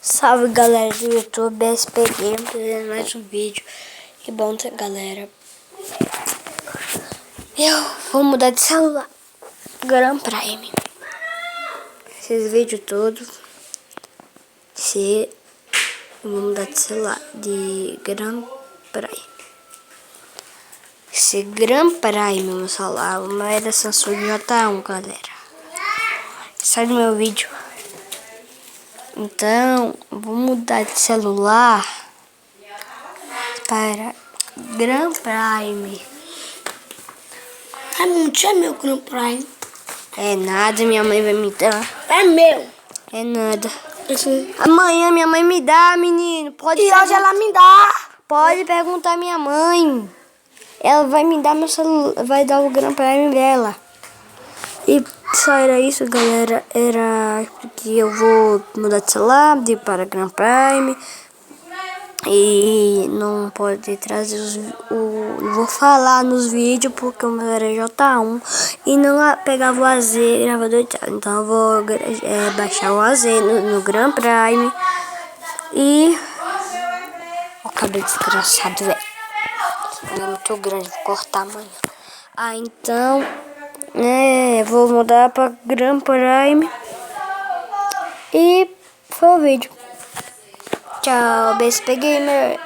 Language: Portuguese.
Salve galera do YouTube, SPG, fazendo mais um vídeo. Que bom, galera. Eu vou mudar de celular. Grand Prime. Esses vídeos todos. Eu vou mudar de celular. De Grand Prime. Esse Grand Prime, meu celular, o meu é da Samsung J1, galera. Sai do meu vídeo. Então, vou mudar de celular para Grand Prime. Não tinha meu Grand Prime. É nada, minha mãe vai me dar. É meu. É nada. Amanhã minha mãe me dá, menino. Pode E hoje ela me dá. Pode perguntar à minha mãe. Ela vai me dar meu celular, vai dar o Grand Prime dela. E só era isso, galera. Era porque eu vou mudar de celular para Grand Prime. E não pode trazer vou falar nos vídeos porque o meu era J1 e não pegava o AZ gravador de áudio. Então eu vou baixar o AZ no Grand Prime. E o cabelo desgraçado, velho. É muito grande, vou cortar amanhã. Então vou mudar para Grand Prime. E foi o vídeo. Tchau, BSP Gamer.